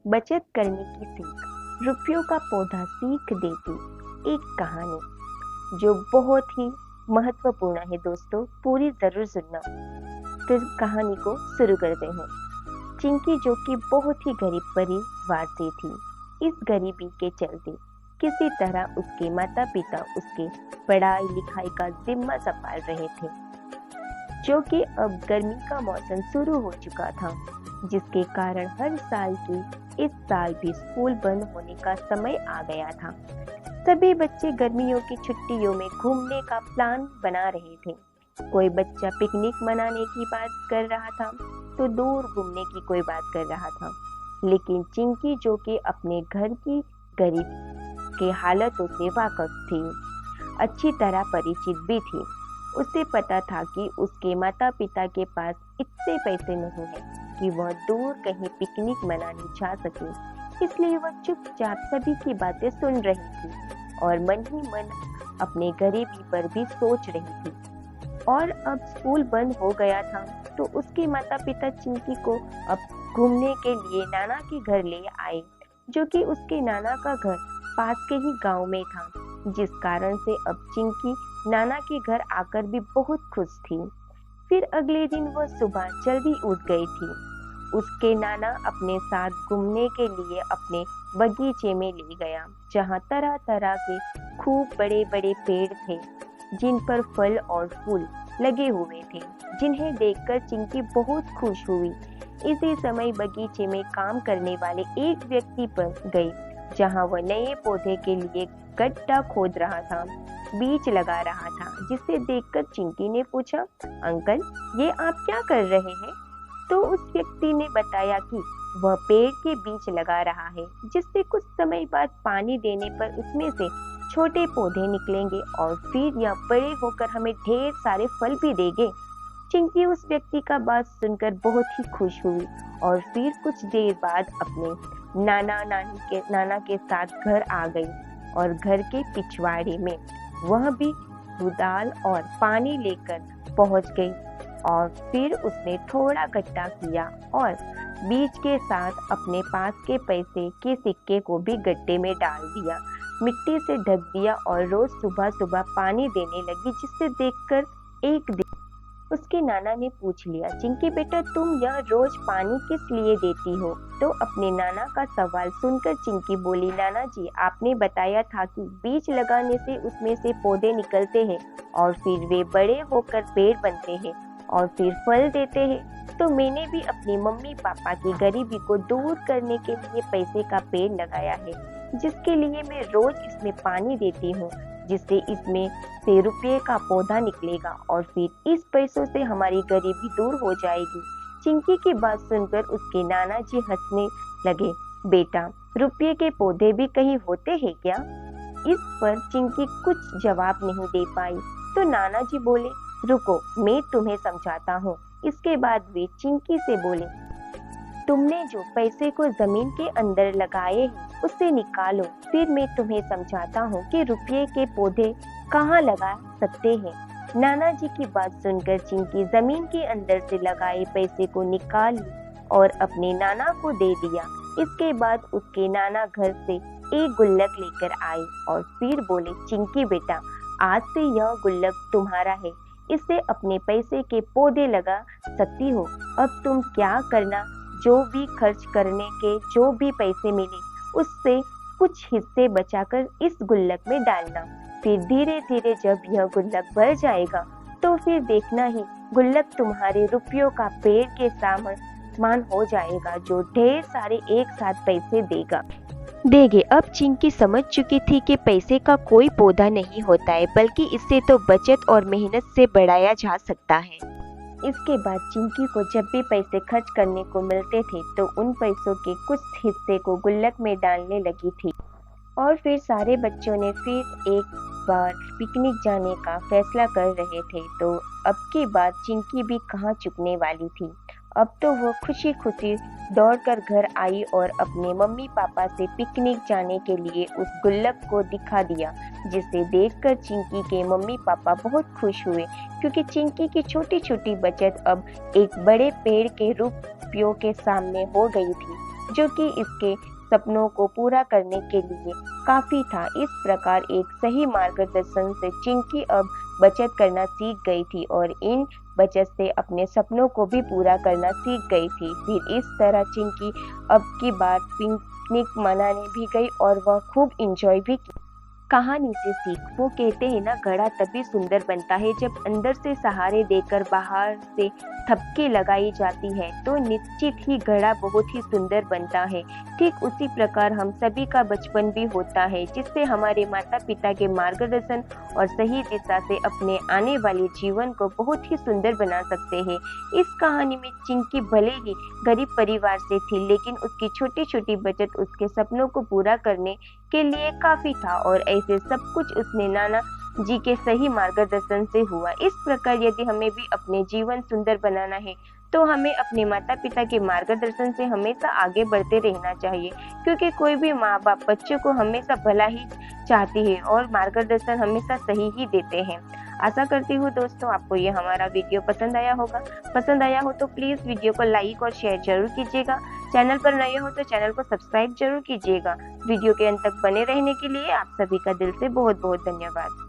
बचत करने की सीख, रुपयों का पौधा सीख देती एक कहानी जो बहुत ही महत्वपूर्ण है दोस्तों, पूरी जरूर सुनना। तो कहानी को शुरू करते हैं। चिंकी जो कि बहुत ही गरीब परिवार से थी, इस गरीबी के चलते किसी तरह उसके माता पिता उसके पढ़ाई लिखाई का जिम्मा संभाल रहे थे, जो कि अब गर्मी का मौसम शुरू हो चुका था, जिसके कारण हर साल की इस साल भी स्कूल बंद होने का समय आ गया था। सभी बच्चे गर्मियों की छुट्टियों में घूमने का प्लान बना रहे थे। कोई बच्चा पिकनिक मनाने की बात कर रहा था, तो दूर घूमने की कोई बात कर रहा था। लेकिन चिंकी जो कि अपने घर की गरीब के हालातों से वाकिफ थी, अच्छी तरह परिचित भी थी। उसे पता था कि उसके माता पिता के पास इतने पैसे नहीं हैं कि वह दूर कहीं पिकनिक मनाने जा सके, इसलिए वह चुपचाप सभी की बातें सुन रही थी और मन ही मन अपने गरीबी पर भी सोच रही थी। और अब स्कूल बंद हो गया था, तो उसके माता पिता चिंकी को अब घूमने के लिए नाना के घर ले आए, जो कि उसके नाना का घर पास के ही गांव में था, जिस कारण से अब चिंकी नाना के घर आकर भी बहुत खुश थी। फिर अगले दिन वह सुबह जल्दी उठ गई थी। उसके नाना अपने साथ घूमने के लिए अपने बगीचे में ले गया, जहाँ तरह तरह के खूब बड़े बड़े पेड़ थे, जिन पर फल और फूल लगे हुए थे, जिन्हें देखकर चिंकी बहुत खुश हुई। इसी समय बगीचे में काम करने वाले एक व्यक्ति पर गई, जहाँ वह नए पौधे के लिए गड्ढा खोद रहा था, बीज लगा रहा था, जिसे देखकर चिंकी ने पूछा, अंकल, ये आप क्या कर रहे हैं? तो उस व्यक्ति ने बताया कि वह पेड़ के बीज लगा रहा है, जिससे कुछ समय बाद पानी देने पर उसमें से छोटे पौधे निकलेंगे और फिर यह बड़े होकर हमें ढेर सारे फल भी देंगे। चिंकी उस व्यक्ति का बात सुनकर बहुत ही खुश हुई और फिर कुछ देर बाद अपने नाना के साथ घर आ गई और घर के पिछवाड़े में वह भी कुदाल और पानी लेकर पहुंच गई। और फिर उसने थोड़ा गड्ढा किया और बीज के साथ अपने पास के पैसे के सिक्के को भी गड्ढे में डाल दिया, मिट्टी से ढक दिया और रोज सुबह सुबह पानी देने लगी, जिसे देखकर एक दिन उसके नाना ने पूछ लिया, चिंकी बेटा, तुम यह रोज पानी किस लिए देती हो? तो अपने नाना का सवाल सुनकर चिंकी बोली, नाना जी, आपने बताया था कि बीज लगाने से उसमें से पौधे निकलते हैं और फिर वे बड़े होकर पेड़ बनते हैं और फिर फल देते हैं। तो मैंने भी अपनी मम्मी पापा की गरीबी को दूर करने के लिए पैसे का पेड़ लगाया है, जिसके लिए मैं रोज इसमें पानी देती हूँ, जिससे इसमें से रुपये का पौधा निकलेगा और फिर इस पैसों से हमारी गरीबी दूर हो जाएगी। चिंकी की बात सुनकर उसके नाना जी हंसने लगे। बेटा, रुपये के पौधे भी कहीं होते हैं क्या? इस पर चिंकी कुछ जवाब नहीं दे पाई। तो नाना जी बोले, रुको, मैं तुम्हें समझाता हूँ। इसके बाद वे चिंकी से बोले, तुमने जो पैसे को जमीन के अंदर लगाए हैं, उसे निकालो, फिर मैं तुम्हें समझाता हूँ कि रुपये के पौधे कहाँ लगा सकते हैं। नाना जी की बात सुनकर चिंकी जमीन के अंदर से लगाए पैसे को निकाल ली और अपने नाना को दे दिया। इसके बाद उसके नाना घर से एक गुल्लक लेकर आए और फिर बोले, चिंकी बेटा, आज से यह गुल्लक तुम्हारा है, इससे अपने पैसे के पौधे लगा सकती हो। अब तुम क्या करना, जो भी खर्च करने के जो भी पैसे मिले, उससे कुछ हिस्से बचाकर इस गुल्लक में डालना। फिर धीरे धीरे जब यह गुल्लक भर जाएगा, तो फिर देखना ही गुल्लक तुम्हारे रुपयों का पेड़ के समान हो जाएगा, जो ढेर सारे एक साथ पैसे देंगे। अब चिंकी समझ चुकी थी कि पैसे का कोई पौधा नहीं होता है, बल्कि इससे तो बचत और मेहनत से बढ़ाया जा सकता है। इसके बाद चिंकी को जब भी पैसे खर्च करने को मिलते थे, तो उन पैसों के कुछ हिस्से को गुल्लक में डालने लगी थी। और फिर सारे बच्चों ने फिर एक बार पिकनिक जाने का फैसला कर रहे थे। तो अब की बात चिंकी भी कहाँ चुकने वाली थी। अब तो वह खुशी खुशी दौड़कर घर आई और अपने मम्मी पापा से पिकनिक जाने के लिए उस गुल्लक को दिखा दिया, जिसे देखकर चिंकी के मम्मी पापा बहुत खुश हुए, क्योंकि चिंकी की छोटी छोटी बचत अब एक बड़े पेड़ के रुपयों के सामने हो गई थी। जो कि इसके सपनों को पूरा करने के लिए काफी था। इस प्रकार एक सही मार्गदर्शन से चिंकी अब बचत करना सीख गई थी और इन बचत से अपने सपनों को भी पूरा करना सीख गई थी। फिर इस तरह चिंकी अब की बार पिकनिक मनाने भी गई और वह खूब इंजॉय भी की। कहानी से सीख, वो कहते हैं ना, घड़ा तभी सुंदर बनता है जब अंदर से सहारे देकर बाहर से थपकी लगाई जाती है, तो निश्चित ही घड़ा बहुत ही सुंदर बनता है। ठीक उसी प्रकार हम सभी का बचपन भी होता है, जिससे हमारे माता पिता के मार्गदर्शन और सही दिशा से अपने आने वाले जीवन को बहुत ही सुंदर बना सकते हैं। इस कहानी में चिंकी भले ही गरीब परिवार से थी, लेकिन उसकी छोटी छोटी बचत उसके सपनों को पूरा करने के लिए काफी था और ऐसे सब कुछ उसने नाना जी के सही मार्गदर्शन से हुआ। इस प्रकार यदि हमें भी अपने जीवन सुंदर बनाना है तो हमें अपने माता पिता के मार्गदर्शन से हमेशा आगे बढ़ते रहना चाहिए, क्योंकि कोई भी माँ बाप बच्चों को हमेशा भला ही चाहती है और मार्गदर्शन हमेशा सही ही देते हैं। आशा करती हूँ दोस्तों आपको ये हमारा वीडियो पसंद आया होगा। पसंद आया हो तो प्लीज़ वीडियो को लाइक और शेयर जरूर कीजिएगा। चैनल पर नए हो तो चैनल को सब्सक्राइब जरूर कीजिएगा। वीडियो के अंत तक बने रहने के लिए आप सभी का दिल से बहुत बहुत धन्यवाद।